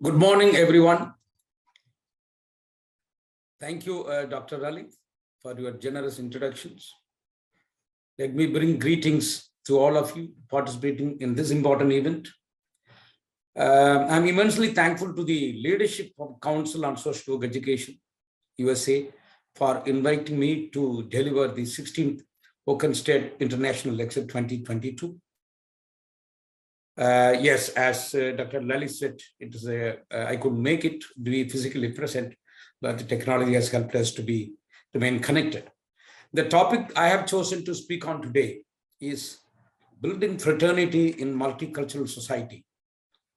Good morning, everyone. Thank you, Dr. Lalit, for your generous introductions. Let me bring greetings to all of you participating in this important event. I'm immensely thankful to the leadership of Council on Social Work Education, USA, for inviting me to deliver the 16th Hokenstad International Lecture 2022. Yes, as Dr. Lalit said, it is I could make it to be physically present, but the technology has helped us to remain connected. The topic I have chosen to speak on today is building fraternity in multicultural society,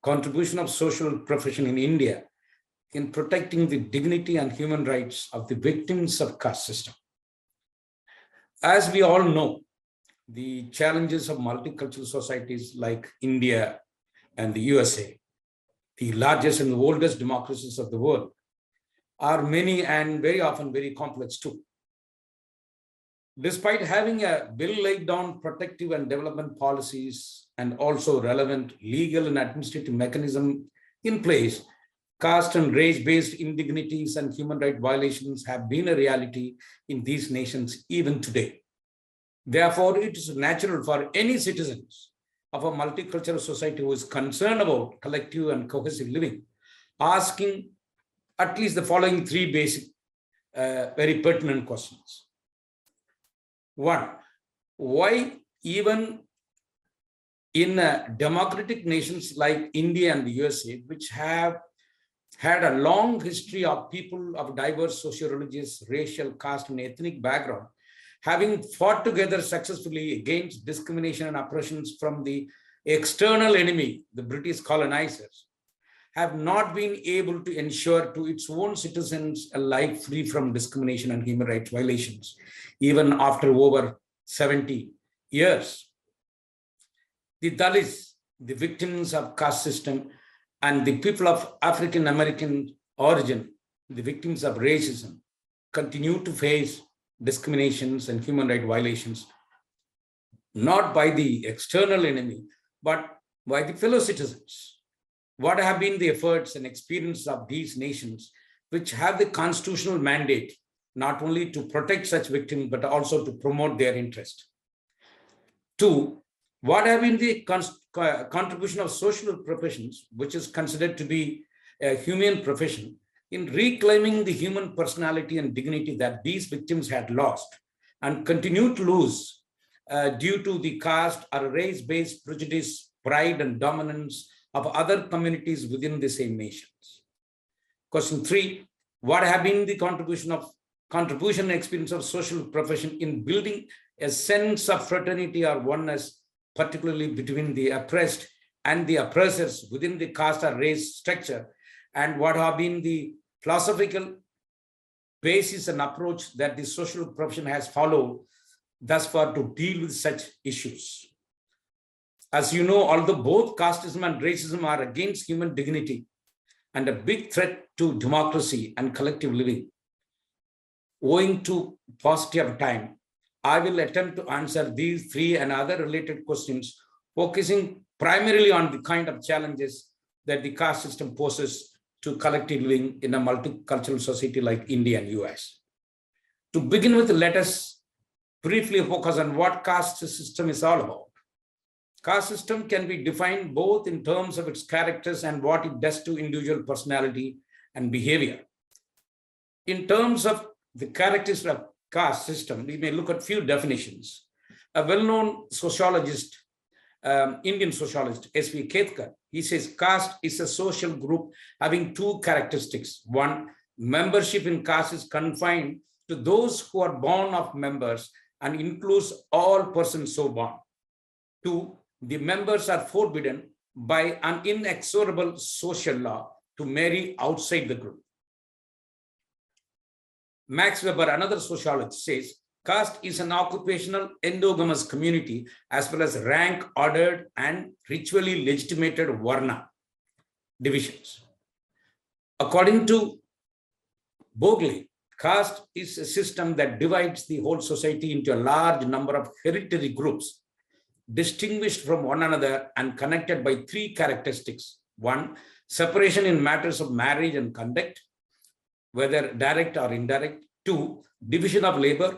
contribution of social profession in India in protecting the dignity and human rights of the victims of caste system. As we all know, the challenges of multicultural societies like India and the USA, the largest and the oldest democracies of the world, are many and very often very complex too. Despite having a bill laid down protective and development policies and also relevant legal and administrative mechanism in place, caste and race-based indignities and human rights violations have been a reality in these nations even today. Therefore, it is natural for any citizens of a multicultural society who is concerned about collective and cohesive living, asking at least the following three basic, very pertinent questions. One, why even in democratic nations like India and the USA, which have had a long history of people of diverse socio-religious, racial, caste, and ethnic background, having fought together successfully against discrimination and oppressions from the external enemy, the British colonizers, have not been able to ensure to its own citizens a life free from discrimination and human rights violations, even after over 70 years. The Dalits, the victims of caste system, and the people of African American origin, the victims of racism, continue to face discriminations and human rights violations, not by the external enemy, but by the fellow citizens. What have been the efforts and experience of these nations, which have the constitutional mandate, not only to protect such victims, but also to promote their interest? Two, what have been the contribution of social professions, which is considered to be a humane profession, in reclaiming the human personality and dignity that these victims had lost and continue to lose due to the caste or race-based prejudice, pride, and dominance of other communities within the same nations? Question three, what have been the contribution and experience of social profession in building a sense of fraternity or oneness, particularly between the oppressed and the oppressors within the caste or race structure, and what have been the philosophical basis and approach that the social profession has followed thus far to deal with such issues? As you know, although both casteism and racism are against human dignity and a big threat to democracy and collective living, owing to paucity of time, I will attempt to answer these three and other related questions, focusing primarily on the kind of challenges that the caste system poses to collective living in a multicultural society like India and US. To begin with, let us briefly focus on what caste system is all about. Caste system can be defined both in terms of its characters and what it does to individual personality and behavior. In terms of the characteristics of caste system, we may look at few definitions. A well-known sociologist, Indian sociologist, S.V. Ketkar, he says caste is a social group having two characteristics. One, membership in caste is confined to those who are born of members and includes all persons so born. Two, the members are forbidden by an inexorable social law to marry outside the group. Max Weber, another sociologist, says caste is an occupational endogamous community as well as rank ordered and ritually legitimated varna divisions. According to Bogle, caste is a system that divides the whole society into a large number of hereditary groups, distinguished from one another and connected by three characteristics. One, separation in matters of marriage and conduct, whether direct or indirect. 2, division of labor,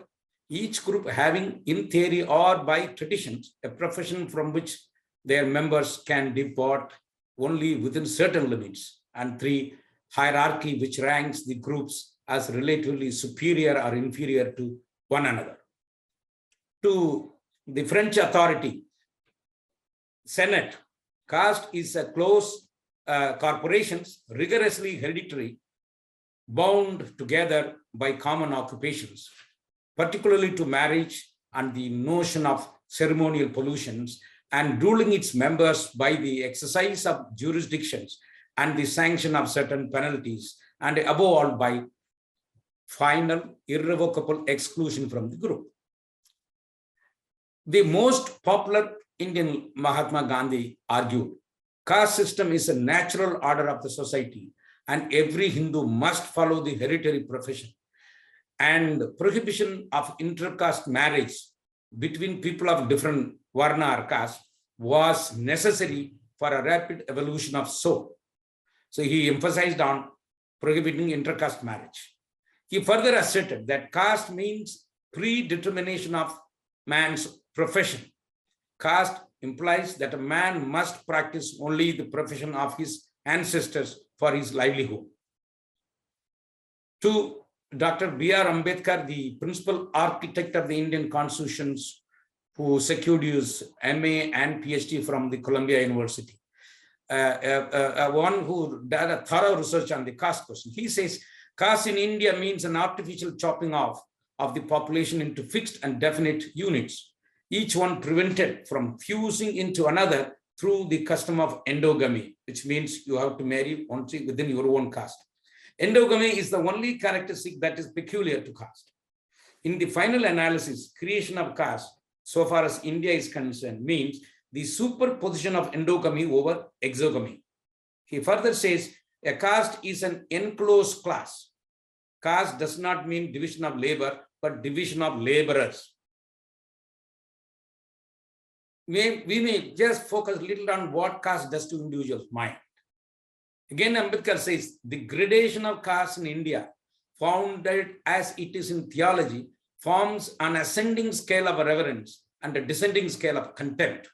each group having in theory or by traditions a profession from which their members can depart only within certain limits. And 3, hierarchy, which ranks the groups as relatively superior or inferior to one another. To the French authority, Senate, caste is a close corporations, rigorously hereditary, bound together by common occupations, particularly to marriage and the notion of ceremonial pollutions, and ruling its members by the exercise of jurisdictions and the sanction of certain penalties, and above all by final irrevocable exclusion from the group. The most popular Indian Mahatma Gandhi argued, caste system is a natural order of the society, and every Hindu must follow the hereditary profession. And prohibition of intercaste marriage between people of different varna or caste was necessary for a rapid evolution of soul. So he emphasized on prohibiting intercaste marriage. He further asserted that caste means predetermination of man's profession. Caste implies that a man must practice only the profession of his ancestors for his livelihood. To Dr. B.R. Ambedkar, the principal architect of the Indian constitutions, who secured his MA and PhD from the Columbia University, one who did a thorough research on the caste question. He says, caste in India means an artificial chopping off of the population into fixed and definite units, each one prevented from fusing into another through the custom of endogamy, which means you have to marry only within your own caste. Endogamy is the only characteristic that is peculiar to caste. In the final analysis, creation of caste, so far as India is concerned, means the superposition of endogamy over exogamy. He further says, a caste is an enclosed class. Caste does not mean division of labor, but division of laborers. We may just focus a little on what caste does to individuals' mind. Again, Ambedkar says, the gradation of caste in India, founded as it is in theology, forms an ascending scale of reverence and a descending scale of contempt.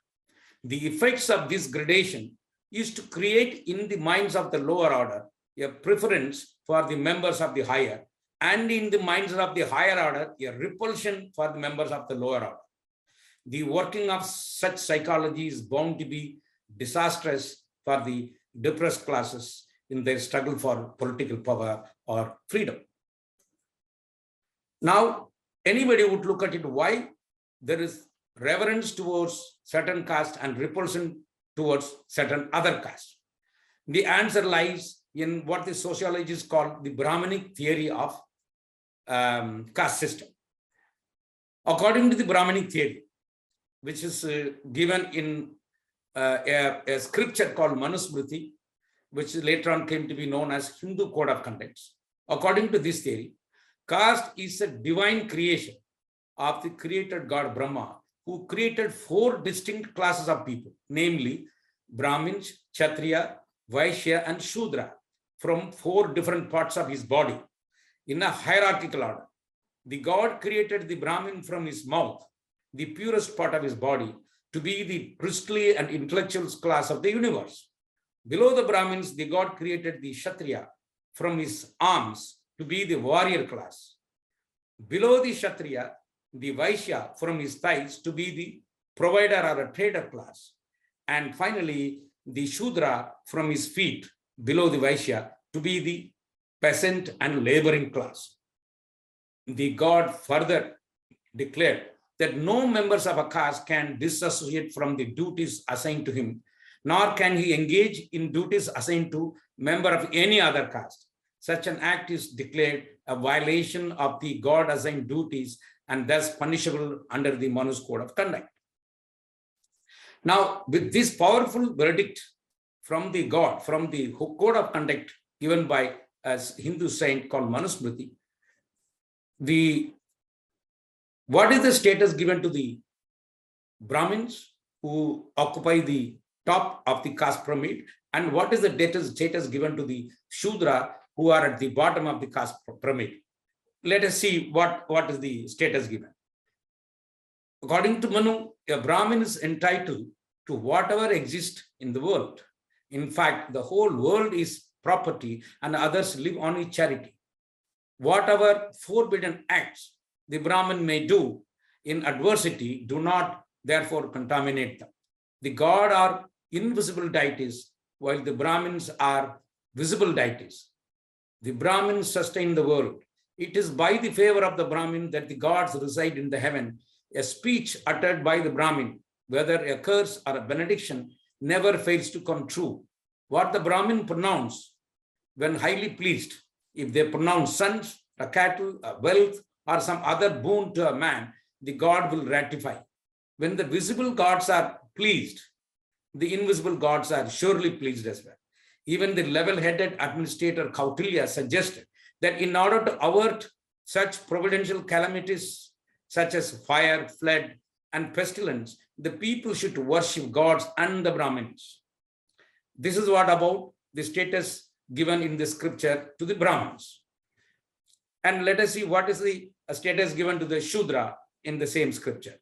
The effects of this gradation is to create in the minds of the lower order a preference for the members of the higher, and in the minds of the higher order, a repulsion for the members of the lower order. The working of such psychology is bound to be disastrous for the depressed classes in their struggle for political power or freedom. Now, anybody would look at it, why there is reverence towards certain caste and repulsion towards certain other caste. The answer lies in what the sociologists call the Brahmanic theory of caste system. According to the Brahmanic theory, which is given in a scripture called Manusmriti, which later on came to be known as Hindu Code of Conduct. According to this theory, caste is a divine creation of the created God Brahma, who created 4 distinct classes of people, namely Brahmins, Kshatriya, Vaishya, and Shudra, from 4 different parts of his body in a hierarchical order. The God created the Brahmin from his mouth, the purest part of his body, to be the priestly and intellectual class of the universe. Below the Brahmins, the God created the Kshatriya from his arms to be the warrior class. Below the Kshatriya, the Vaishya from his thighs to be the provider or a trader class. And finally, the Shudra from his feet below the Vaishya to be the peasant and laboring class. The God further declared that no members of a caste can disassociate from the duties assigned to him, nor can he engage in duties assigned to member of any other caste. Such an act is declared a violation of the God-assigned duties and thus punishable under the Manu's Code of Conduct. Now, with this powerful verdict from the God, from the Code of Conduct given by a Hindu saint called Manusmriti, what is the status given to the Brahmins who occupy the top of the caste pyramid And what is the status given to the Shudra who are at the bottom of the caste pyramid? Let us see what is the status given. According to Manu, a Brahmin is entitled to whatever exists in the world. In fact, the whole world is property and others live on its charity. Whatever forbidden acts the Brahmin may do in adversity do not therefore contaminate them. The God are invisible deities, while the Brahmins are visible deities. The Brahmins sustain the world. It is by the favor of the Brahmin that the gods reside in the heaven. A speech uttered by the Brahmin, whether a curse or a benediction, never fails to come true. What the Brahmin pronounce when highly pleased, if they pronounce sons, a cattle, a wealth, or some other boon to a man, the God will ratify. When the visible gods are pleased, the invisible gods are surely pleased as well. Even the level-headed administrator Kautilya suggested that in order to avert such providential calamities such as fire, flood, and pestilence, the people should worship gods and the Brahmins. This is what about the status given in the scripture to the Brahmins. And let us see what is the status given to the Shudra in the same scripture.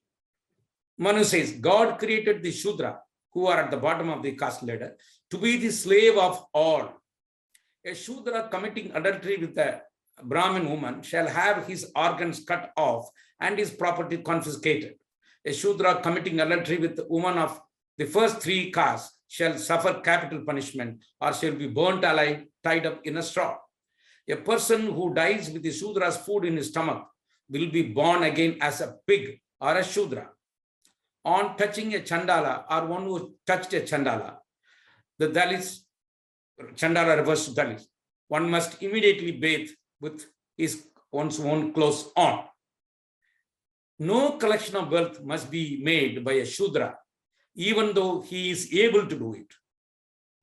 Manu says, God created the Shudra, who are at the bottom of the caste ladder, to be the slave of all. A Shudra committing adultery with a Brahmin woman shall have his organs cut off and his property confiscated. A Shudra committing adultery with a woman of the first three castes shall suffer capital punishment or shall be burnt alive, tied up in a straw. A person who dies with the Shudra's food in his stomach will be born again as a pig or a Shudra. On touching a Chandala or one who touched a Chandala, the Dalits, Chandala refers to Dalits, one must immediately bathe with one's own clothes on. No collection of wealth must be made by a Shudra, even though he is able to do it.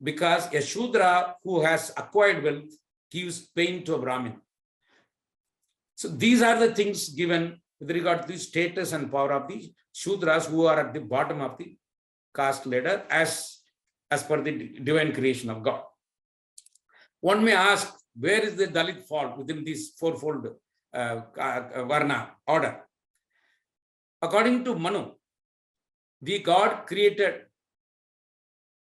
Because a Shudra who has acquired wealth gives pain to a Brahmin. So these are the things given with regard to the status and power of the Shudras who are at the bottom of the caste ladder as per the divine creation of God. One may ask, where is the Dalit fall within this fourfold Varna order? According to Manu, the God created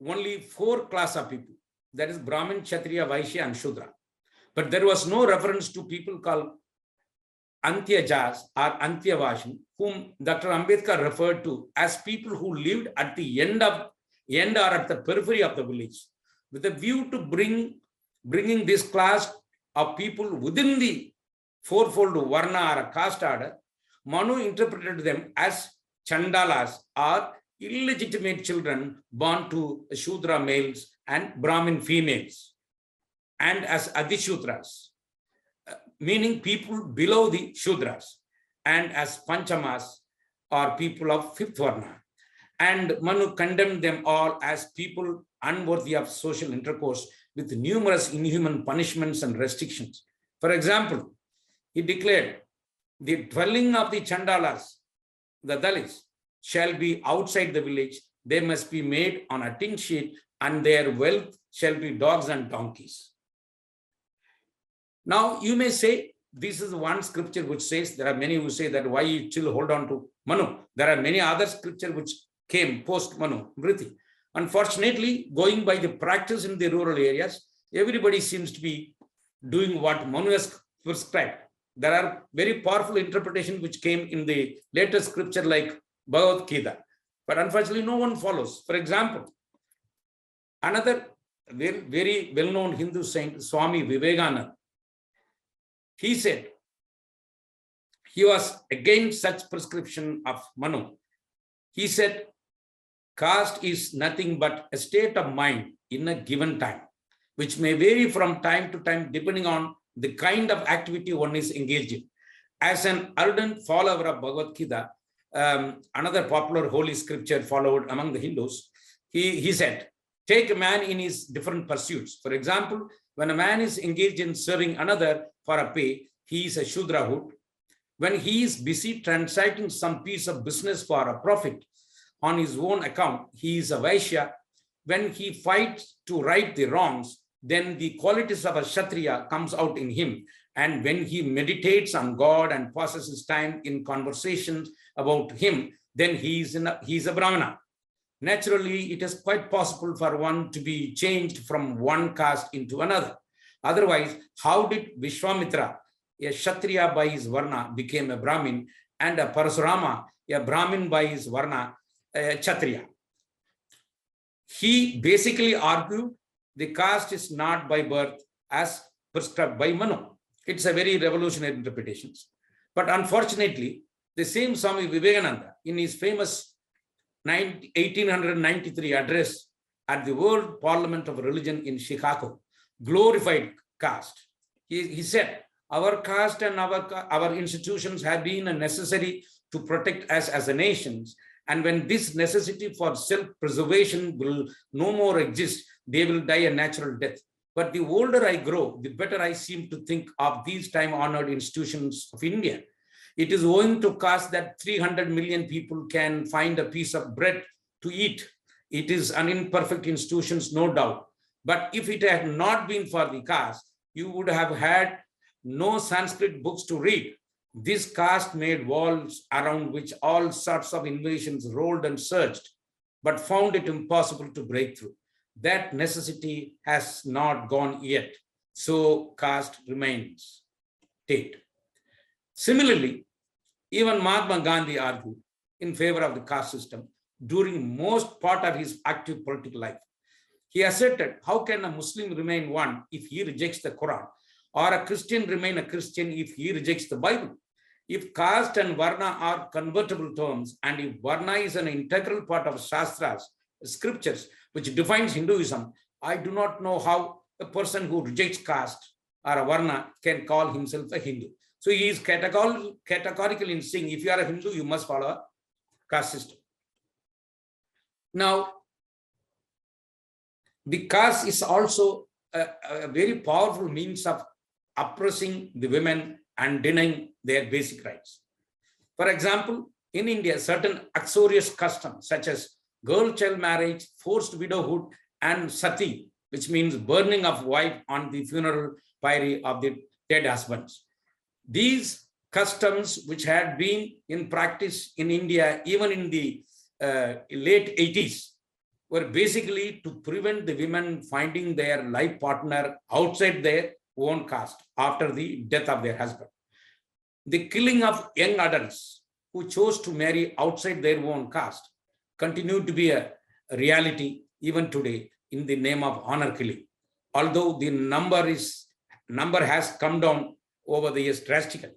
only 4 classes of people, that is Brahmin, Kshatriya, Vaishya, and Shudra. But there was no reference to people called Antyajas or Antyavashin, whom Dr. Ambedkar referred to as people who lived at the end or at the periphery of the village, with a view to bringing this class of people within the fourfold Varna or caste order. Manu interpreted them as Chandalas or illegitimate children born to Shudra males and Brahmin females, and as Adishudras, meaning people below the Shudras, and as Panchamas or people of 5th Varna. And Manu condemned them all as people unworthy of social intercourse with numerous inhuman punishments and restrictions. For example, he declared, the dwelling of the Chandalas, the Dalits, shall be outside the village. They must be made on a tin sheet, and their wealth shall be dogs and donkeys. Now, you may say, this is one scripture which says, there are many who say that why you still hold on to Manu. There are many other scriptures which came post Manu, Vritti. Unfortunately, going by the practice in the rural areas, everybody seems to be doing what Manu has prescribed. There are very powerful interpretations which came in the latest scripture like Bhagavad Gita, but unfortunately no one follows. For example, another very well-known Hindu saint, Swami Vivekananda, he said he was against such prescription of Manu. He said, caste is nothing but a state of mind in a given time, which may vary from time to time depending on the kind of activity one is engaged in. As an ardent follower of Bhagavad Gita, another popular holy scripture followed among the Hindus, he said, take a man in his different pursuits. For example, when a man is engaged in serving another for a pay, he is a Shudrahood. When he is busy transacting some piece of business for a profit on his own account, he is a Vaishya. when he fights to right the wrongs, then the qualities of a Kshatriya comes out in him. And when he meditates on God and passes his time in conversations about him, then he's a Brahmana. Naturally, it is quite possible for one to be changed from one caste into another. Otherwise, how did Vishwamitra, a Kshatriya by his Varna, became a Brahmin, and a Parasurama, a Brahmin by his Varna, a Kshatriya? He basically argued the caste is not by birth as prescribed by Manu. It's a very revolutionary interpretation. But unfortunately, the same Swami Vivekananda, in his famous 1893 address at the World Parliament of Religion in Chicago, glorified caste. He said, our caste and our institutions have been necessary to protect us as a nation. And when this necessity for self-preservation will no more exist, they will die a natural death. But the older I grow, the better I seem to think of these time-honored institutions of India. It is owing to caste that 300 million people can find a piece of bread to eat. It is an imperfect institution, no doubt. But if it had not been for the caste, you would have had no Sanskrit books to read. This caste made walls around which all sorts of invasions rolled and surged, but found it impossible to break through. That necessity has not gone yet, so caste remains. Tate. Similarly, even Mahatma Gandhi argued in favor of the caste system during most part of his active political life. He asserted, how can a Muslim remain one if he rejects the Quran, or a Christian remain a Christian if he rejects the Bible? If caste and Varna are convertible terms, and if Varna is an integral part of Shastras, scriptures, which defines Hinduism, I do not know how a person who rejects caste or a Varna can call himself a Hindu. So he is categorical in saying, if you are a Hindu, you must follow a caste system. Now, the caste is also a very powerful means of oppressing the women and denying their basic rights. For example, in India, certain uxorious customs such as girl-child marriage, forced widowhood, and sati, which means burning of wife on the funeral pyre of the dead husbands. These customs, which had been in practice in India even in the late 80s, were basically to prevent the women finding their life partner outside their own caste after the death of their husband. The killing of young adults who chose to marry outside their own caste continued to be a reality even today in the name of honor killing, although the number has come down over the years drastically.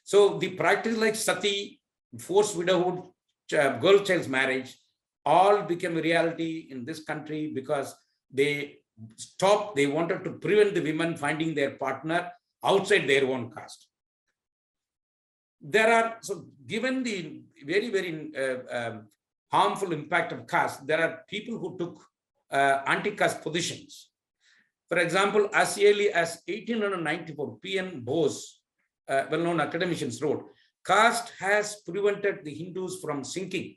So the practice like sati, forced widowhood, girl child's marriage, all became a reality in this country because they wanted to prevent the women finding their partner outside their own caste. So given the very, very harmful impact of caste, there are people who took anti-caste positions. For example, as early as 1894, P.N. Bose, well-known academicians, wrote, caste has prevented the Hindus from sinking,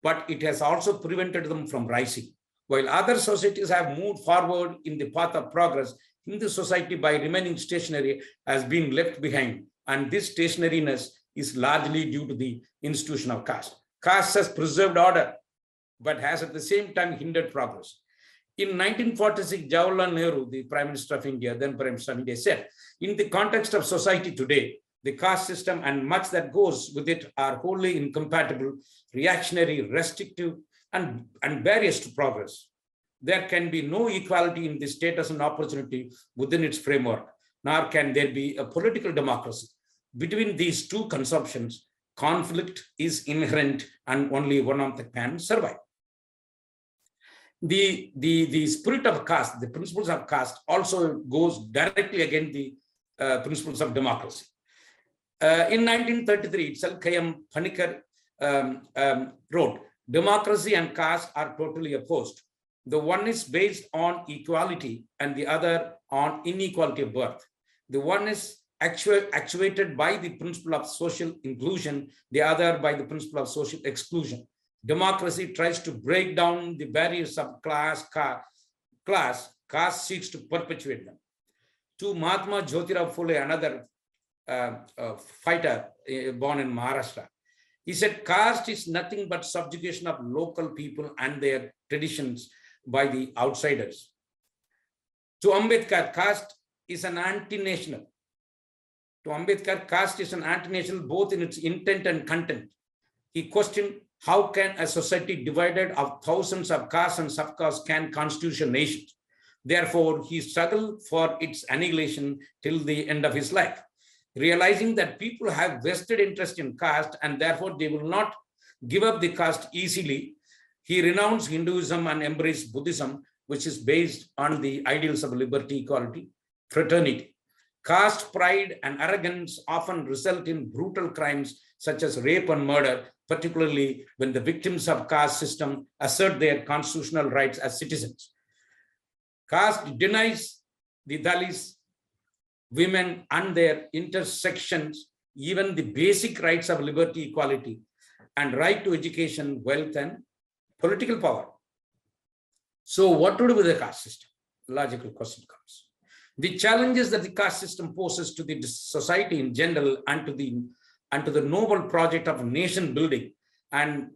but it has also prevented them from rising. While other societies have moved forward in the path of progress, Hindu society, by remaining stationary, has been left behind. And this stationariness is largely due to the institution of caste. Caste has preserved order, but has at the same time hindered progress. In 1946, Jawaharlal Nehru, the Prime Minister of India, then Prime Minister of India, said, in the context of society today, the caste system and much that goes with it are wholly incompatible, reactionary, restrictive, and barriers to progress. There can be no equality in the status and opportunity within its framework, nor can there be a political democracy. Between these two consumptions, conflict is inherent and only one of them can survive. The spirit of caste, the principles of caste, also goes directly against the principles of democracy. In 1933 itself, K.M. Panikkar wrote, democracy and caste are totally opposed. The one is based on equality and the other on inequality of birth. The one is actuated by the principle of social inclusion, the other by the principle of social exclusion. Democracy tries to break down the barriers of caste seeks to perpetuate them. To Mahatma Jyotirao Phule, another fighter born in Maharashtra, he said, caste is nothing but subjugation of local people and their traditions by the outsiders. To Ambedkar, caste is an anti-national. To Ambedkar, caste is an anti-national both in its intent and content. He questioned, how can a society divided of thousands of castes and subcastes can constitute a nation? Therefore, he struggled for its annihilation till the end of his life. Realizing that people have vested interest in caste and therefore they will not give up the caste easily, he renounced Hinduism and embraced Buddhism, which is based on the ideals of liberty, equality, fraternity. Caste pride and arrogance often result in brutal crimes such as rape and murder, particularly when the victims of caste system assert their constitutional rights as citizens. Caste denies the Dalits, women and their intersections, even the basic rights of liberty, equality, and right to education, wealth, and political power. So what to do with the caste system? Logical question comes. The challenges that the caste system poses to the society in general and to the noble project of nation building and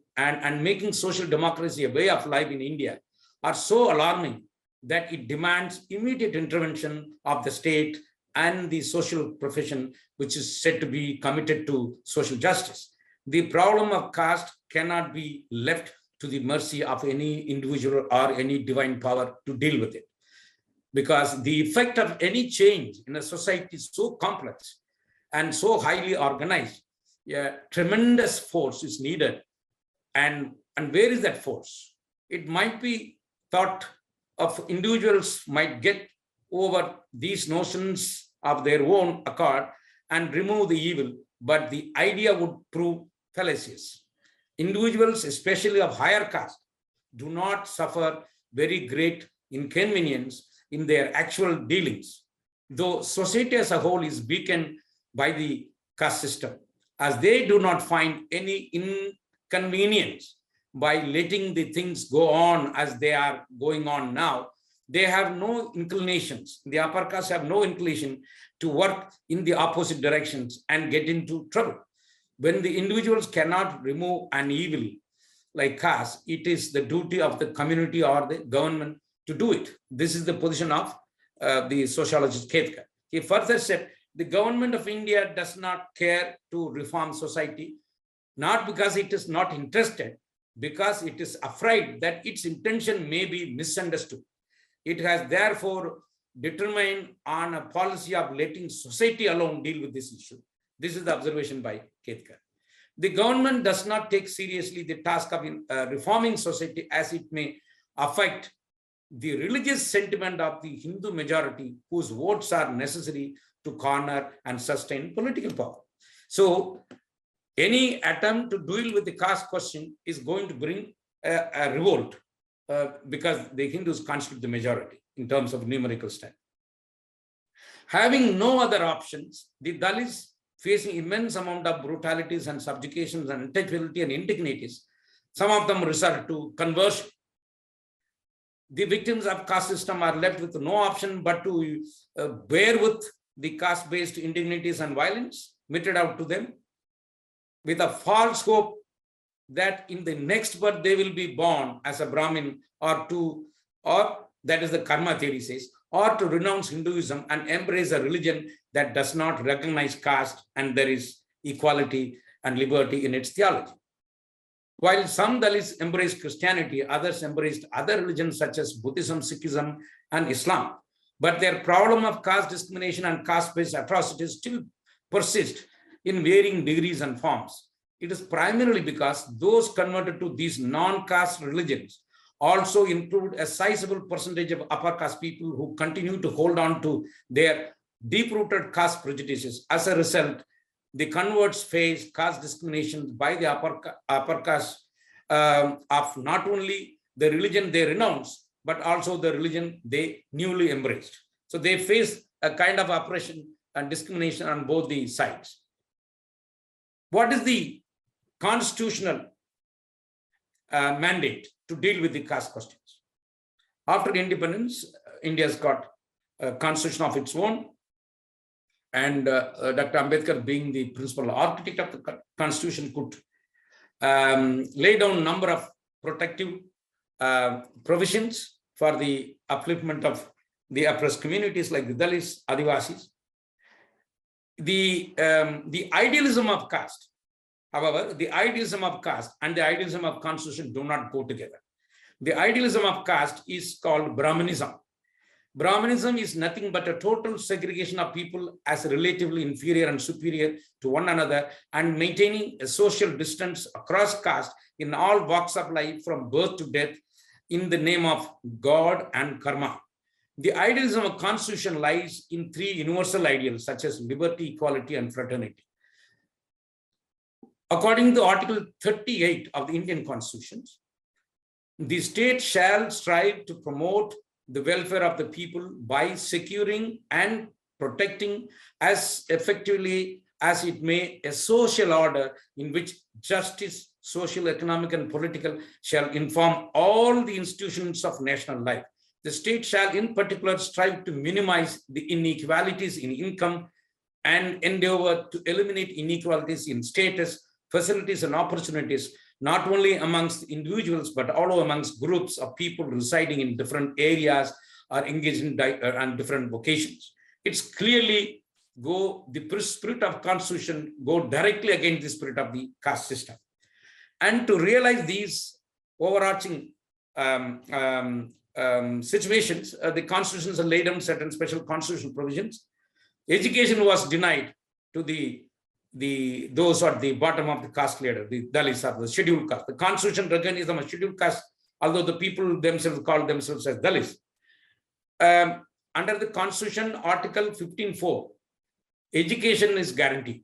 making social democracy a way of life in India are so alarming that it demands immediate intervention of the state and the social profession, which is said to be committed to social justice. The problem of caste cannot be left to the mercy of any individual or any divine power to deal with it, because the effect of any change in a society is so complex and so highly organized. A tremendous force is needed. And where is that force? It might be thought of individuals might get over these notions of their own accord and remove the evil, but the idea would prove fallacious. Individuals, especially of higher caste, do not suffer very great inconvenience in their actual dealings, though society as a whole is weakened by the caste system, as they do not find any inconvenience by letting the things go on as they are going on now. They have no inclinations. The upper caste have no inclination to work in the opposite directions and get into trouble. When the individuals cannot remove an evil like caste, it is the duty of the community or the government to do it. This is the position of the sociologist Caste. He further said, the government of India does not care to reform society, not because it is not interested, because it is afraid that its intention may be misunderstood. It has therefore determined on a policy of letting society alone deal with this issue. This is the observation by Ketkar. The government does not take seriously the task of reforming society, as it may affect the religious sentiment of the Hindu majority, whose votes are necessary to corner and sustain political power. So any attempt to deal with the caste question is going to bring a revolt, because the Hindus constitute the majority in terms of numerical strength. Having no other options, the Dalits, facing immense amount of brutalities and subjugations and untouchability and indignities, some of them resort to conversion. The victims of caste system are left with no option but to bear with the caste-based indignities and violence meted out to them, with a false hope that in the next birth they will be born as a Brahmin, or that is the karma theory says, or to renounce Hinduism and embrace a religion that does not recognize caste and there is equality and liberty in its theology. While some Dalits embraced Christianity, others embraced other religions such as Buddhism, Sikhism, and Islam. But their problem of caste discrimination and caste-based atrocities still persist in varying degrees and forms. It is primarily because those converted to these non-caste religions also include a sizable percentage of upper caste people who continue to hold on to their deep-rooted caste prejudices. As a result, the converts face caste discrimination by the upper caste of not only the religion they renounce, but also the religion they newly embraced. So they face a kind of oppression and discrimination on both the sides. What is the constitutional mandate to deal with the caste questions. After independence, India's got a constitution of its own, and Dr. Ambedkar, being the principal architect of the constitution, could lay down a number of protective provisions for the upliftment of the oppressed communities like the Dalits, Adivasis. The idealism of caste, however, the idealism of caste and the idealism of constitution do not go together. The idealism of caste is called Brahmanism. Brahmanism is nothing but a total segregation of people as relatively inferior and superior to one another, and maintaining a social distance across caste in all walks of life from birth to death in the name of God and karma. The idealism of constitution lies in three universal ideals such as liberty, equality, and fraternity. According to Article 38 of the Indian Constitution, the state shall strive to promote the welfare of the people by securing and protecting as effectively as it may a social order in which justice, social, economic, and political shall inform all the institutions of national life. The state shall in particular strive to minimize the inequalities in income and endeavor to eliminate inequalities in status, facilities, and opportunities, not only amongst individuals, but also amongst groups of people residing in different areas or engaged in different vocations. It's clearly the spirit of constitution go directly against the spirit of the caste system. And to realize these overarching situations, the constitutions are laid down certain special constitutional provisions. Education was denied to those at the bottom of the caste ladder, the Dalits of the scheduled caste. The constitution recognizes them as scheduled caste, although the people themselves call themselves as Dalits. Under the constitution, Article 15.4, education is guaranteed.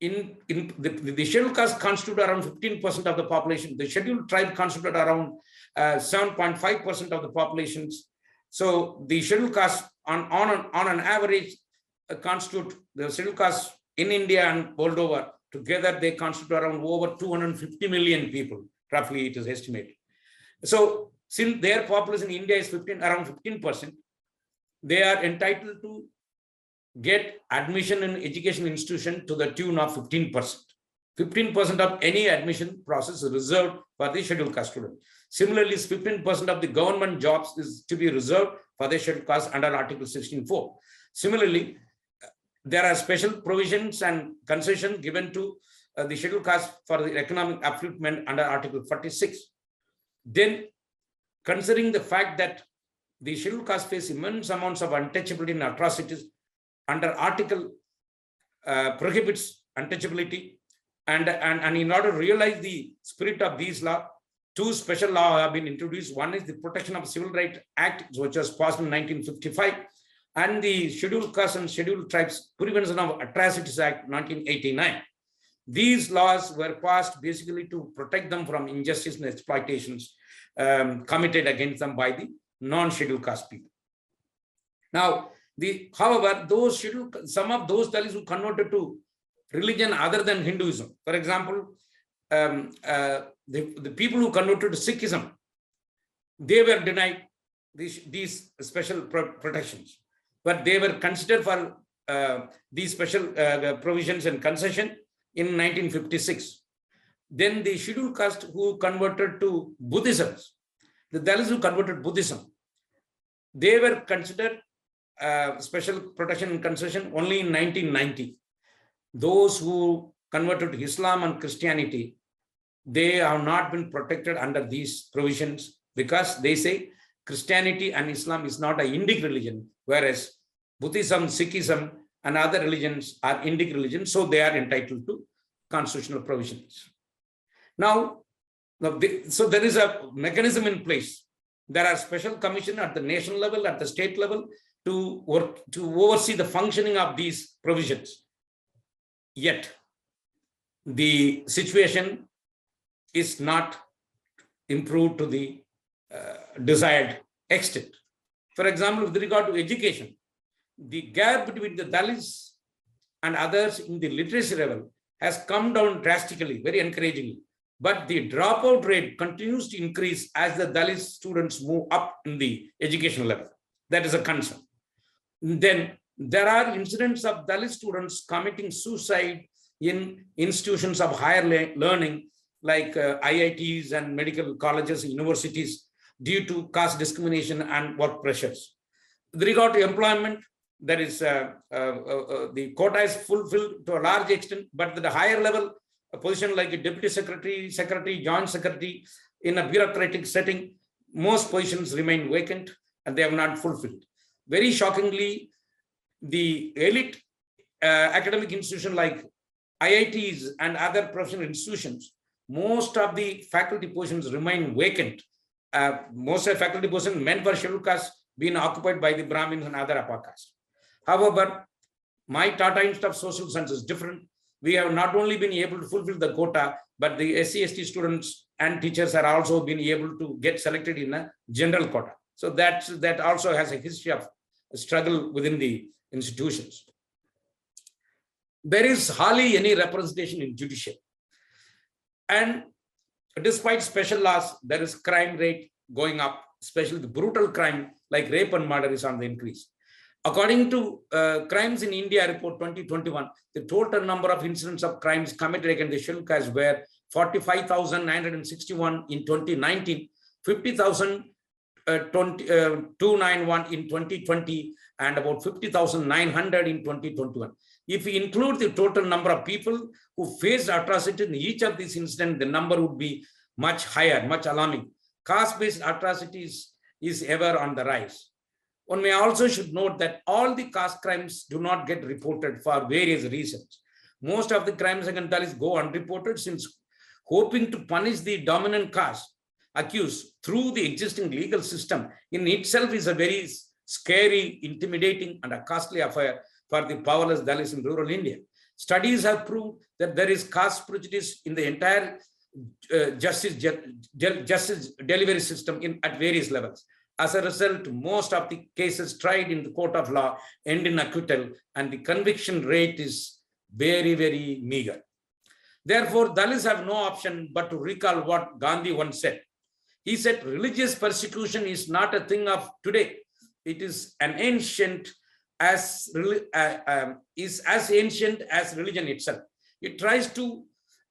In the scheduled caste constitute around 15% of the population. The scheduled tribe constitute around 7.5% of the populations. So the scheduled caste on an average constitute the scheduled caste in India and world over. Together, they constitute around over 250 million people, roughly it is estimated. So since their population in India is around 15%, they are entitled to get admission in education institution to the tune of 15%. 15% of any admission process is reserved for the scheduled caste student. Similarly, 15% of the government jobs is to be reserved for the scheduled caste under Article 16.4. Similarly, there are special provisions and concessions given to the scheduled caste for the economic upliftment under Article 46. Then, considering the fact that the scheduled caste face immense amounts of untouchability and atrocities, under article prohibits untouchability, and in order to realize the spirit of these laws, two special laws have been introduced. One is the Protection of Civil Rights Act, which was passed in 1955, and the Scheduled Caste and Scheduled Tribes Prevention of Atrocities Act 1989. These laws were passed basically to protect them from injustice and exploitations committed against them by the non-scheduled caste people. Now, however, some of those Dalits who converted to religion other than Hinduism, for example, the people who converted to Sikhism, they were denied these special protections, but they were considered for these special provisions and concession in 1956. Then the scheduled caste who converted to Buddhism, the Dalits who converted Buddhism, they were considered special protection and concession only in 1990. Those who converted to Islam and Christianity, they have not been protected under these provisions because they say Christianity and Islam is not an Indic religion, whereas Buddhism, Sikhism, and other religions are Indic religions, so they are entitled to constitutional provisions. Now, so there is a mechanism in place. There are special commissions at the national level, at the state level, to oversee the functioning of these provisions. Yet, the situation is not improved to the desired extent. For example, with regard to education, the gap between the Dalits and others in the literacy level has come down drastically, very encouragingly. but the dropout rate continues to increase as the Dalit students move up in the education level. That is a concern. Then there are incidents of Dalit students committing suicide in institutions of higher learning like IITs and medical colleges, universities, due to caste discrimination and work pressures. With regard to employment, there is the quota is fulfilled to a large extent, but at the higher level, a position like a deputy secretary, joint secretary in a bureaucratic setting, most positions remain vacant and they have not fulfilled. Very shockingly, the elite academic institution like IITs and other professional institutions, most of the faculty positions remain vacant. Most of the faculty positions meant for scheduled caste being occupied by the Brahmins and other upper caste. However, my Tata Institute of Social Science is different. We have not only been able to fulfill the quota, but the SC/ST students and teachers are also been able to get selected in a general quota. So that also has a history of a struggle within the institutions. There is hardly any representation in judiciary. And despite special laws, there is crime rate going up, especially the brutal crime like rape and murder is on the increase. According to Crimes in India report 2021, the total number of incidents of crimes committed against the scheduled caste were 45,961 in 2019, 50,291 in 2020, and about 50,900 in 2021. If we include the total number of people who faced atrocity in each of these incidents, the number would be much higher, much alarming. Caste-based atrocities is ever on the rise. One may also should note that all the caste crimes do not get reported for various reasons. Most of the crimes against Dalits go unreported, since hoping to punish the dominant caste accused through the existing legal system in itself is a very scary, intimidating, and a costly affair for the powerless Dalits in rural India. Studies have proved that there is caste prejudice in the entire justice delivery system at various levels. As a result, most of the cases tried in the court of law end in acquittal, and the conviction rate is very, very meager. Therefore, Dalits have no option but to recall what Gandhi once said. He said, religious persecution is not a thing of today. It is as ancient as religion itself. It tries to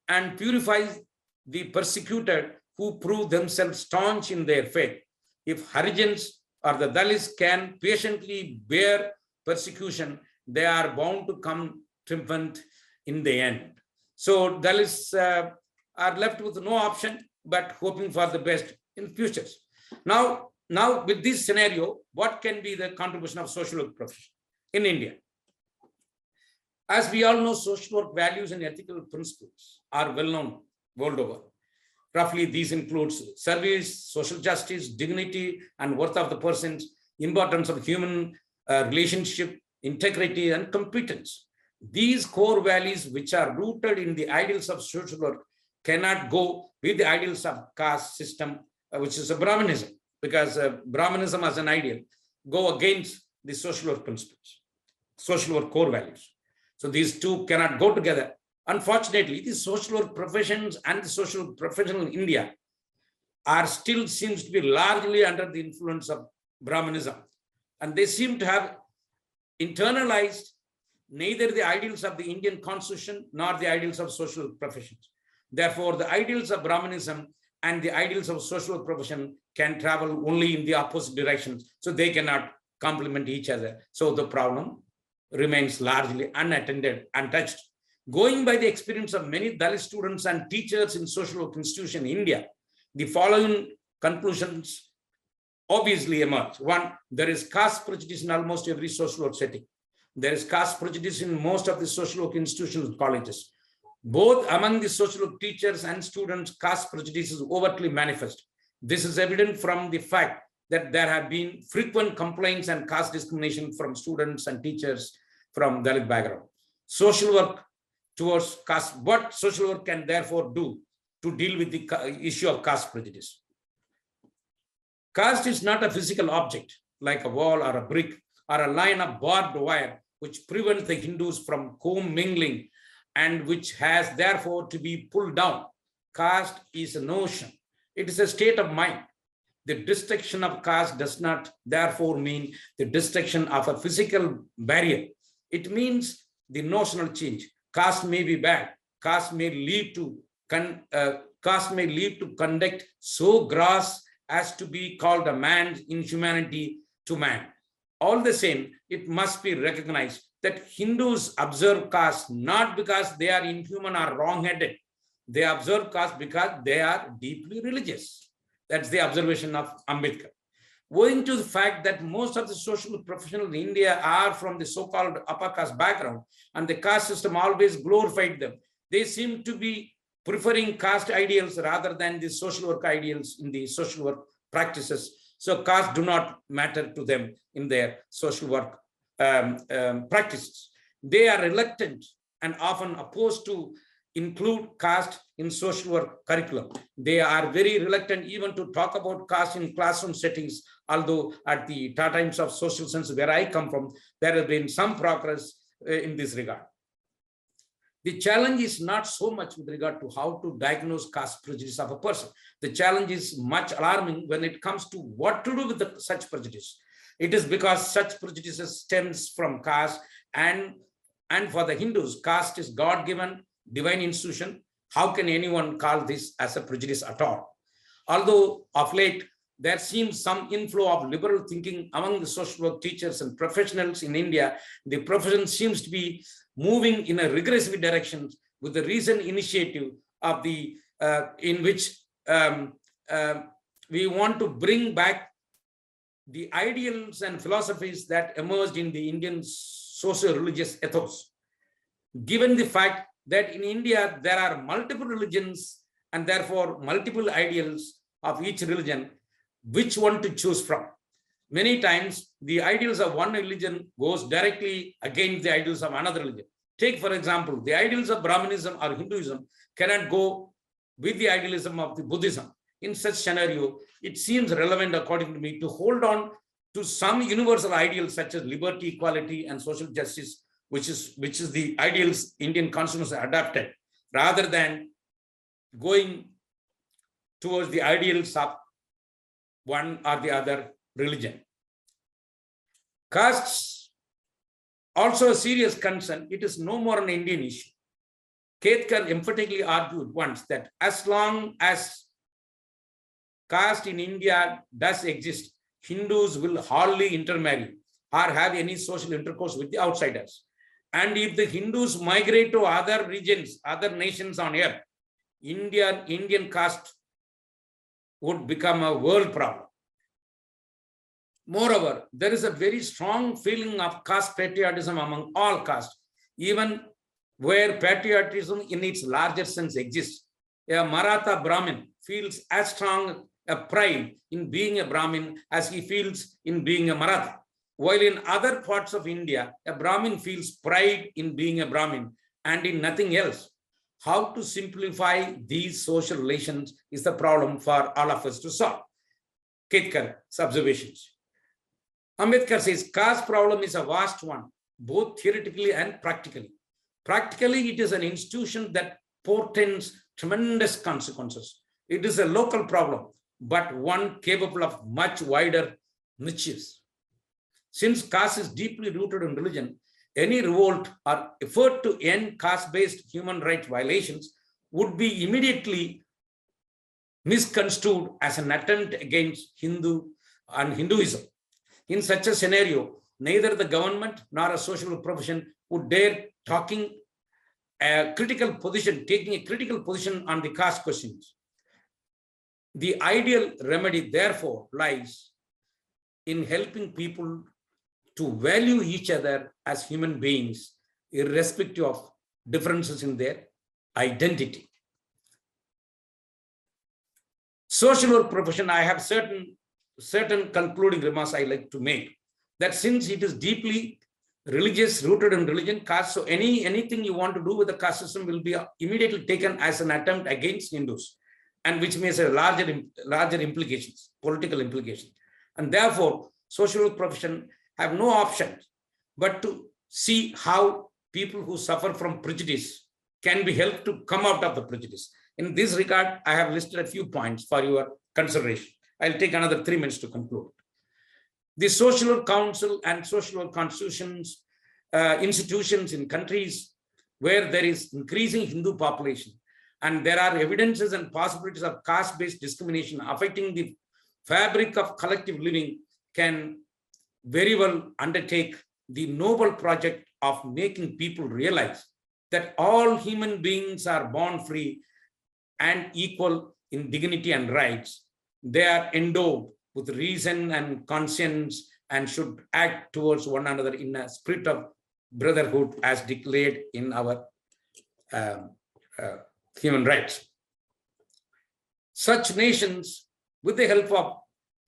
and purifies the persecuted who prove themselves staunch in their faith. If Harijans or the Dalits can patiently bear persecution, they are bound to come triumphant in the end. So Dalits are left with no option but hoping for the best in futures. Now with this scenario, what can be the contribution of social work profession in India? As we all know, social work values and ethical principles are well known world over. Roughly, these include service, social justice, dignity, and worth of the persons, importance of human relationship, integrity, and competence. These core values, which are rooted in the ideals of social work, cannot go with the ideals of caste system, which is a Brahmanism, because Brahmanism as an ideal go against the social work principles, social work core values. So these two cannot go together. Unfortunately, the social work professions and the social profession in India are still seems to be largely under the influence of Brahmanism. And they seem to have internalized neither the ideals of the Indian constitution nor the ideals of social professions. Therefore, the ideals of Brahmanism and the ideals of social profession can travel only in the opposite directions. So they cannot complement each other. So the problem remains largely unattended, untouched. Going by the experience of many Dalit students and teachers in social work institutions in India, the following conclusions obviously emerge. One, there is caste prejudice in almost every social work setting. There is caste prejudice in most of the social work institutions and colleges. Both among the social work teachers and students, caste prejudice is overtly manifest. This is evident from the fact that there have been frequent complaints and caste discrimination from students and teachers from Dalit background. Social work towards caste, what social work can therefore do to deal with the issue of caste prejudice? Caste is not a physical object like a wall or a brick or a line of barbed wire which prevents the Hindus from commingling and which has therefore to be pulled down. caste is a notion. It is a state of mind. The destruction of caste does not therefore mean the destruction of a physical barrier. It means the notional change. Caste may be bad. Caste may lead to conduct so gross as to be called a man's inhumanity to man. All the same, it must be recognized that Hindus observe caste not because they are inhuman or wrong-headed. They observe caste because they are deeply religious. That's the observation of Ambedkar. Owing to the fact that most of the social professionals in India are from the so-called upper caste background, and the caste system always glorified them, they seem to be preferring caste ideals rather than the social work ideals in the social work practices. So caste do not matter to them in their social work practices. They are reluctant and often opposed to include caste in social work curriculum. They are very reluctant even to talk about caste in classroom settings, although at the times of social science where I come from, there has been some progress in this regard. The challenge is not so much with regard to how to diagnose caste prejudice of a person. The challenge is much alarming when it comes to what to do with such prejudice. It is because such prejudice stems from caste, and for the Hindus, caste is God-given, divine institution. How can anyone call this as a prejudice at all? Although of late, there seems some inflow of liberal thinking among the social work teachers and professionals in India, the profession seems to be moving in a regressive direction with the recent initiative of the in which we want to bring back the ideals and philosophies that emerged in the Indian socio-religious ethos. Given the fact that in India there are multiple religions and therefore multiple ideals of each religion, which one to choose from? Many times the ideals of one religion goes directly against the ideals of another religion. Take, for example, the ideals of Brahmanism or Hinduism cannot go with the idealism of the Buddhism. In such scenario, it seems relevant, according to me, to hold on to some universal ideals such as liberty, equality, and social justice, which is the ideals Indian constitution adopted, rather than going towards the ideals of one or the other religion. Castes, also a serious concern, it is no more an Indian issue. Ketkar emphatically argued once that as long as caste in India does exist, Hindus will hardly intermarry or have any social intercourse with the outsiders. And if the Hindus migrate to other regions, other nations on earth, Indian caste would become a world problem. Moreover, there is a very strong feeling of caste patriotism among all castes, even where patriotism in its larger sense exists. A Maratha Brahmin feels as strong a pride in being a Brahmin as he feels in being a Maratha. While in other parts of India, a Brahmin feels pride in being a Brahmin and in nothing else. How to simplify these social relations is the problem for all of us to solve. Ketkar's observations. Ambedkar says caste problem is a vast one, both theoretically and practically. Practically, it is an institution that portends tremendous consequences. It is a local problem, but one capable of much wider niches. Since caste is deeply rooted in religion, any revolt or effort to end caste-based human rights violations would be immediately misconstrued as an attempt against Hinduism. In such a scenario, neither the government nor a social profession would dare taking a critical position on the caste questions. The ideal remedy, therefore, lies in helping people to value each other as human beings, irrespective of differences in their identity. Social work profession, I have certain concluding remarks I like to make. That since it is deeply religious, rooted in religion, caste, so anything you want to do with the caste system will be immediately taken as an attempt against Hindus, and which may have larger implications, political implications. And therefore, social work profession have no option but to see how people who suffer from prejudice can be helped to come out of the prejudice. In this regard, I have listed a few points for your consideration. I'll take another 3 minutes to conclude. The social council and social constitutions, institutions in countries where there is increasing Hindu population, and there are evidences and possibilities of caste-based discrimination affecting the fabric of collective living, can very well undertake the noble project of making people realize that all human beings are born free and equal in dignity and rights. They are endowed with reason and conscience and should act towards one another in a spirit of brotherhood as declared in our human rights. Such nations, with the help of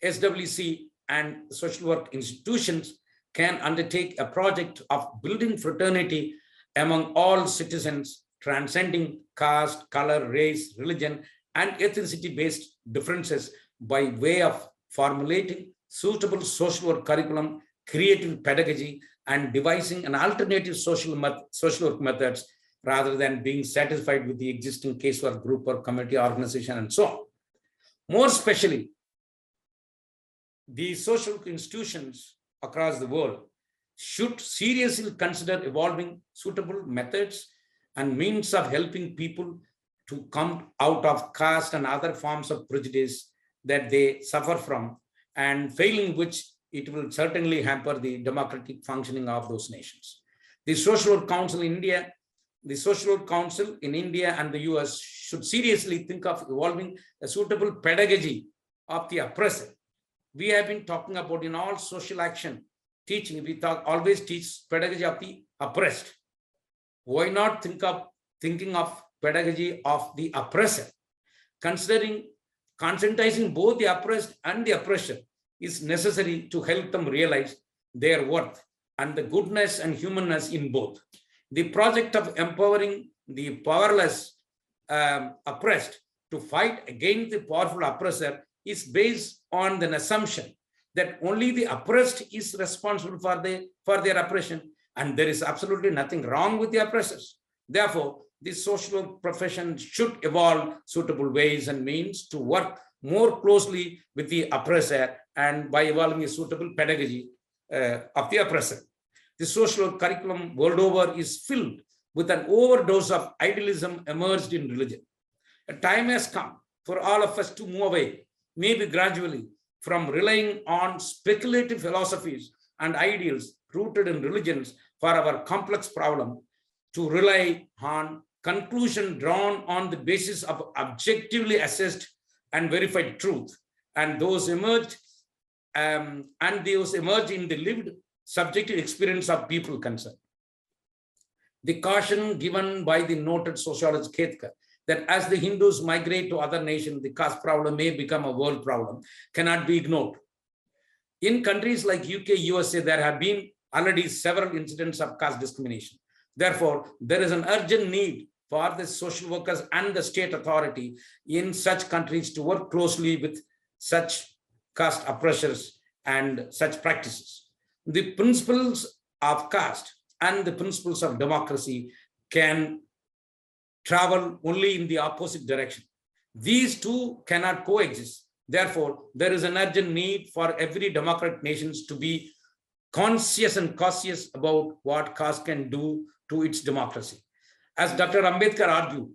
SWC and social work institutions, can undertake a project of building fraternity among all citizens, transcending caste, color, race, religion, and ethnicity-based differences by way of formulating suitable social work curriculum, creative pedagogy, and devising an alternative social work methods rather than being satisfied with the existing casework group or community organization and so on. More especially, the social institutions across the world should seriously consider evolving suitable methods and means of helping people to come out of caste and other forms of prejudice that they suffer from, and failing which it will certainly hamper the democratic functioning of those nations. The Social Council in India, and the US should seriously think of evolving a suitable pedagogy of the oppressor. We have been talking about in all social action teaching, we always teach pedagogy of the oppressed. Why not thinking of pedagogy of the oppressor? Conscientizing both the oppressed and the oppressor is necessary to help them realize their worth and the goodness and humanness in both. The project of empowering the powerless oppressed to fight against the powerful oppressor is based on the assumption that only the oppressed is responsible for their oppression, and there is absolutely nothing wrong with the oppressors. Therefore, the social profession should evolve suitable ways and means to work more closely with the oppressor, and by evolving a suitable pedagogy of the oppressor. The social curriculum world over is filled with an overdose of idealism emerged in religion. A time has come for all of us to move away, maybe gradually, from relying on speculative philosophies and ideals rooted in religions for our complex problem, to rely on conclusion drawn on the basis of objectively assessed and verified truth, and those emerge in the lived subjective experience of people concerned. The caution given by the noted sociologist Caste that as the Hindus migrate to other nations, the caste problem may become a world problem cannot be ignored. In countries like UK, USA, there have been already several incidents of caste discrimination. Therefore, there is an urgent need for the social workers and the state authority in such countries to work closely with such caste oppressors and such practices. The principles of caste and the principles of democracy can travel only in the opposite direction. These two cannot coexist. Therefore, there is an urgent need for every democratic nations to be conscious and cautious about what caste can do to its democracy. As Dr. Ambedkar argued,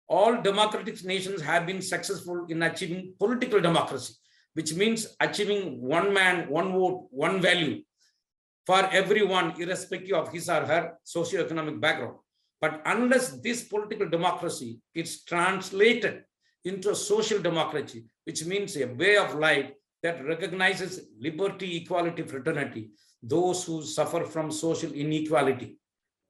all democratic nations have been successful in achieving political democracy, which means achieving one man, one vote, one value for everyone, irrespective of his or her socioeconomic background. But unless this political democracy is translated into a social democracy, which means a way of life that recognizes liberty, equality, fraternity, those who suffer from social inequality,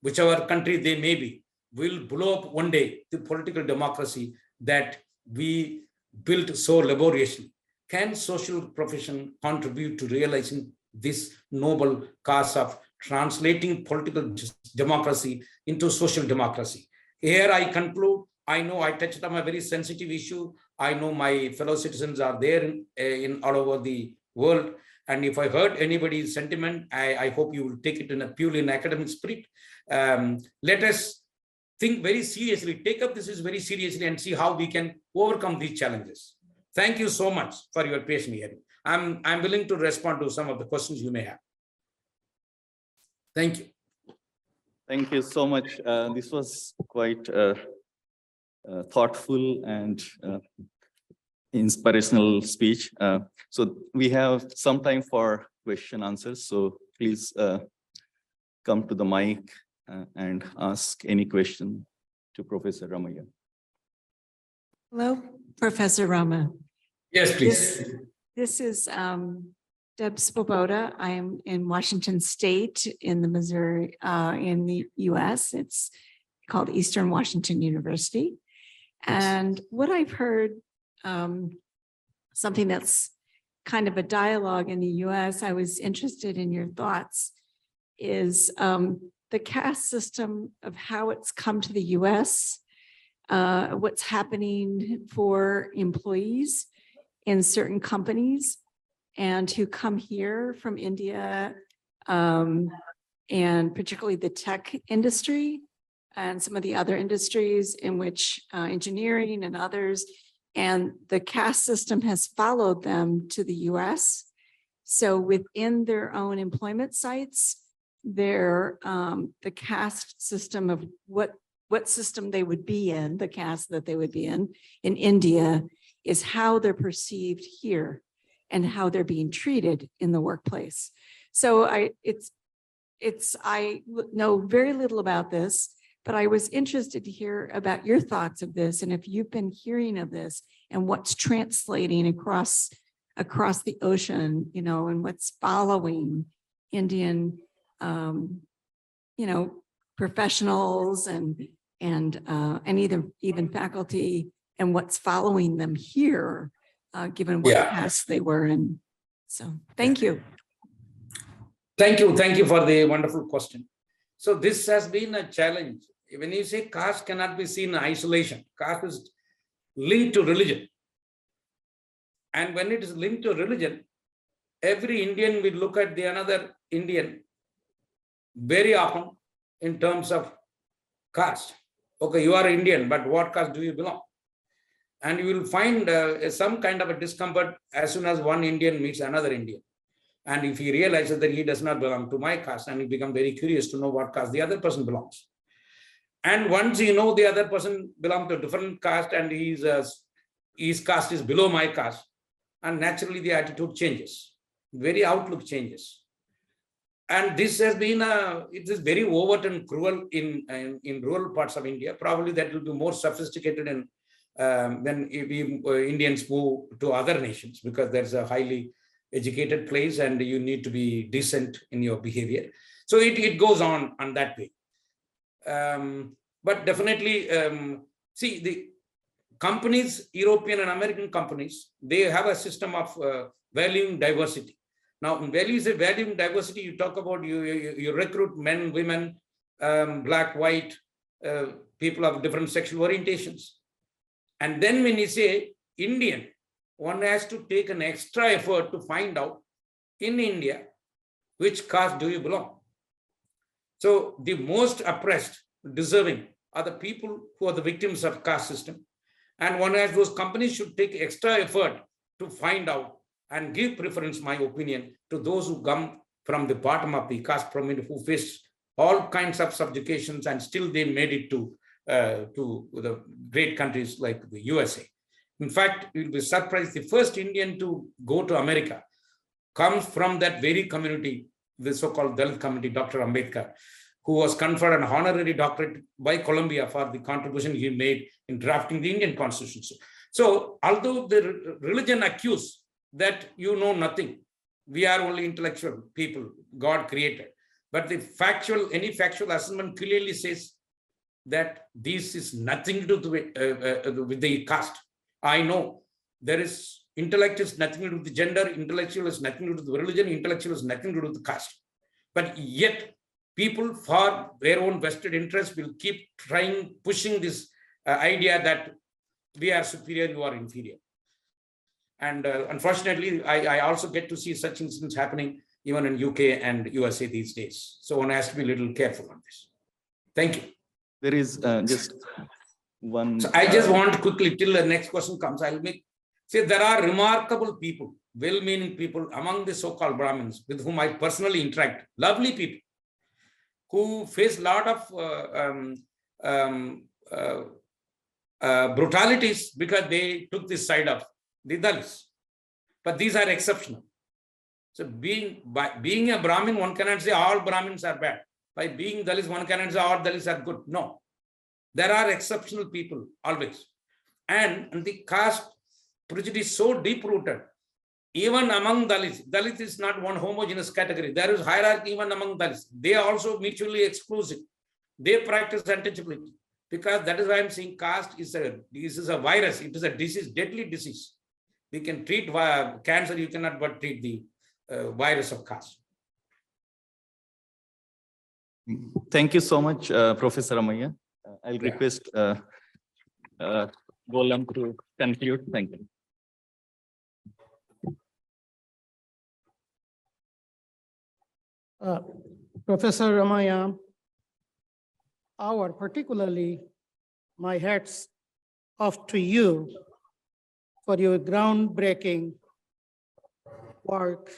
whichever country they may be, will blow up one day the political democracy that we built so laboriously. Can social profession contribute to realizing this noble cause of translating political democracy into social democracy? Here I conclude. I know I touched on a very sensitive issue. I know my fellow citizens are there in all over the world. And if I heard anybody's sentiment, I hope you will take it in a purely academic spirit. Let us think very seriously, take up this very seriously and see how we can overcome these challenges. Thank you so much for your patient hearing. I'm willing to respond to some of the questions you may have. Thank you. Thank you so much. This was quite thoughtful and inspirational speech. So we have some time for question answers. So please come to the mic and ask any question to Professor Ramaiah. Hello, Professor Rama. Yes, please. This is Deb Svoboda. I am in Washington State in the Missouri, in the US. It's called Eastern Washington University. And what I've heard, something that's kind of a dialogue in the US, I was interested in your thoughts, is the caste system of how it's come to the US, what's happening for employees in certain companies and who come here from India, and particularly the tech industry and some of the other industries in which engineering and others, and the caste system has followed them to the US. So within their own employment sites, their the caste system of what system they would be in, the caste that they would be in India, is how they're perceived here and how they're being treated in the workplace. So I know very little about this, but I was interested to hear about your thoughts of this and if you've been hearing of this and what's translating across the ocean, you know, and what's following Indian, you know, professionals and even faculty, and what's following them here, given what caste they were in. So thank you. Thank you for the wonderful question. So this has been a challenge. When you say caste cannot be seen in isolation, caste is linked to religion. And when it is linked to religion, every Indian will look at the another Indian very often in terms of caste. Okay, you are Indian, but what caste do you belong? And you will find some kind of a discomfort as soon as one Indian meets another Indian. And if he realizes that he does not belong to my caste, and he becomes very curious to know what caste the other person belongs. And once you know the other person belongs to a different caste and his caste is below my caste, and naturally the attitude changes, very outlook changes. And this has been it is very overt and cruel in rural parts of India. Probably that will be more sophisticated in when Indians move to other nations, because there's a highly educated place and you need to be decent in your behavior. So it goes on that way. But definitely, see, the companies, European and American companies, they have a system of valuing diversity. Now, when you say valuing diversity, you talk about you recruit men, women, black, white, people of different sexual orientations. And then when you say Indian, one has to take an extra effort to find out in India, which caste do you belong? So the most oppressed, deserving are the people who are the victims of caste system. And one has, those companies should take extra effort to find out and give preference, my opinion, to those who come from the bottom of the caste pyramid, who face all kinds of subjugations and still they made it to the great countries like the USA. In fact, you'll be surprised, the first Indian to go to America comes from that very community, the so-called Dalit community, Dr. Ambedkar, who was conferred an honorary doctorate by Columbia for the contribution he made in drafting the Indian Constitution. So although the religion accused that you know nothing, we are only intellectual people, God created. But the any factual assessment clearly says that this is nothing to do with the caste. I know there is intellect is nothing to do with the gender, intellectual is nothing to do with the religion, intellectual is nothing to do with the caste. But yet people for their own vested interest will keep pushing this idea that we are superior, you are inferior. And unfortunately, I also get to see such incidents happening even in UK and USA these days. So one has to be a little careful on this. Thank you. there is just one. So I just want quickly till the next question comes, I'll make, say there are remarkable people, well-meaning people among the so-called Brahmins with whom I personally interact, lovely people who face a lot of brutalities because they took this side of the Dalits. But these are exceptional. So being a Brahmin, one cannot say all Brahmins are bad. By being Dalits, one cannot say all Dalits are good. No. There are exceptional people always. And the caste prejudice is so deep-rooted. Even among Dalits, Dalit is not one homogeneous category. There is hierarchy even among Dalits. They are also mutually exclusive. They practice untouchability. Because that is why I'm saying caste is a virus. It is a disease, deadly disease. We can treat cancer, you cannot but treat the virus of caste. Thank you so much, Professor Ramaiah. I'll request Golam to conclude. Thank you. Professor Ramaiah, particularly my hats off to you for your groundbreaking work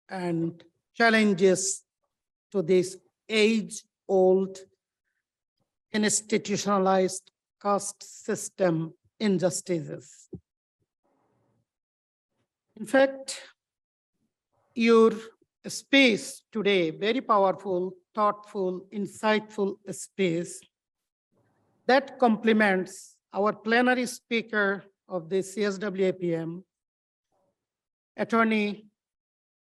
and challenges to this age-old institutionalized caste system injustices. In fact, your space today, very powerful, thoughtful, insightful space that complements our plenary speaker of the CSW-APM, Attorney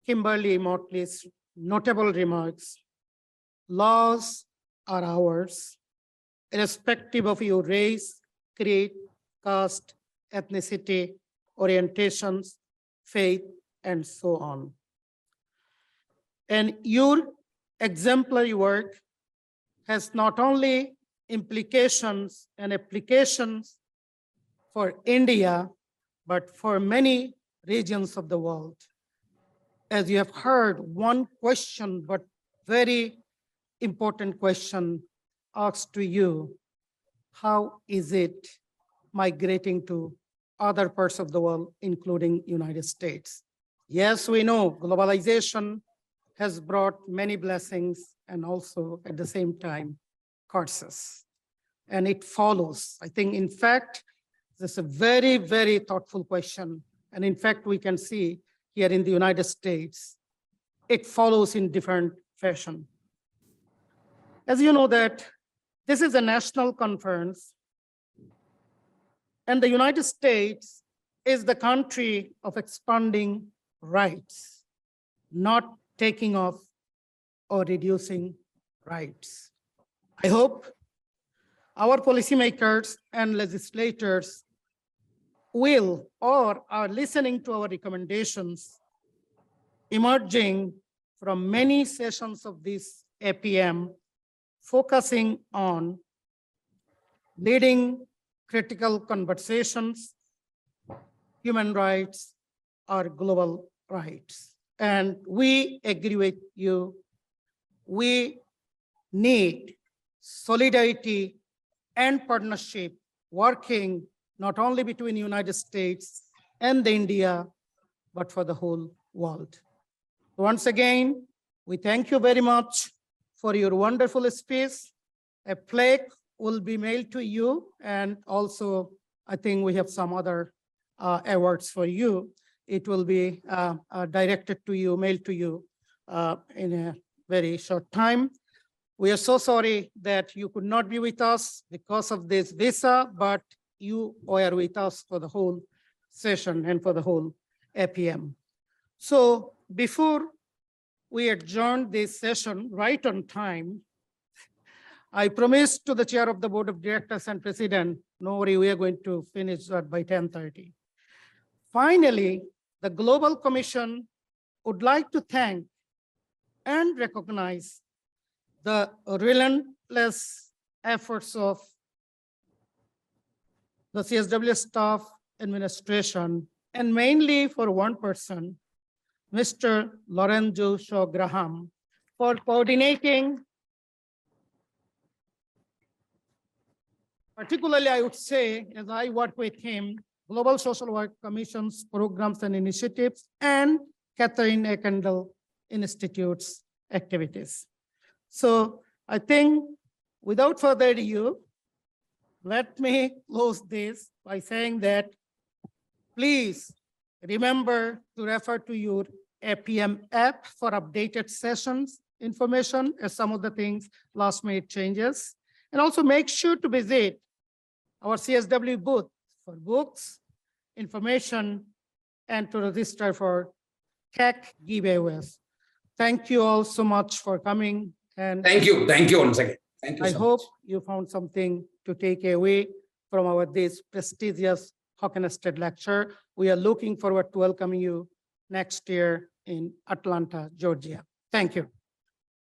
Kimberly Motley's notable remarks. Laws are ours, irrespective of your race, creed, caste, ethnicity, orientations, faith, and so on. And your exemplary work has not only implications and applications for India, but for many regions of the world. As you have heard, one question, but very important question asked to you, how is it migrating to other parts of the world, including United States? Yes, we know globalization has brought many blessings and also at the same time curses. And it follows. I think, in fact, this is a very, very thoughtful question. And in fact, we can see here in the United States, it follows in different fashion. As you know that this is a national conference, and the United States is the country of expanding rights, not taking off or reducing rights. I hope our policymakers and legislators will or are listening to our recommendations emerging from many sessions of this APM, focusing on leading critical conversations, human rights, or global rights. And we agree with you. We need solidarity and partnership working not only between the United States and India, but for the whole world. Once again, we thank you very much for your wonderful speech. A plaque will be mailed to you, and also I think we have some other awards for you. It will be directed to you, mailed to you in a very short time. We are so sorry that you could not be with us because of this visa, but you were with us for the whole session and for the whole APM. So before we adjourn this session right on time, I promised to the chair of the board of directors and president, no worry, we are going to finish that by 10:30. Finally, the Global Commission would like to thank and recognize the relentless efforts of the CSW staff administration, and mainly for one person, Mr. Lorenzo Shaw Graham, for coordinating Particularly, I would say, as I work with him, Global Social Work Commission's programs and initiatives, and Catherine A. Kendall Institute's activities. So I think without further ado, let me close this by saying that please remember to refer to your APM app for updated sessions information as some of the things last minute changes. And also make sure to visit our CSW booth for books, information, and to register for CAC giveaways. Thank you all so much for coming. And Thank you once again. Thank you I so hope much. you found something to take away from our this prestigious Hokenstad lecture. We are looking forward to welcoming you next year in Atlanta, Georgia. Thank you.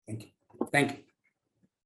Thank you. Thank you.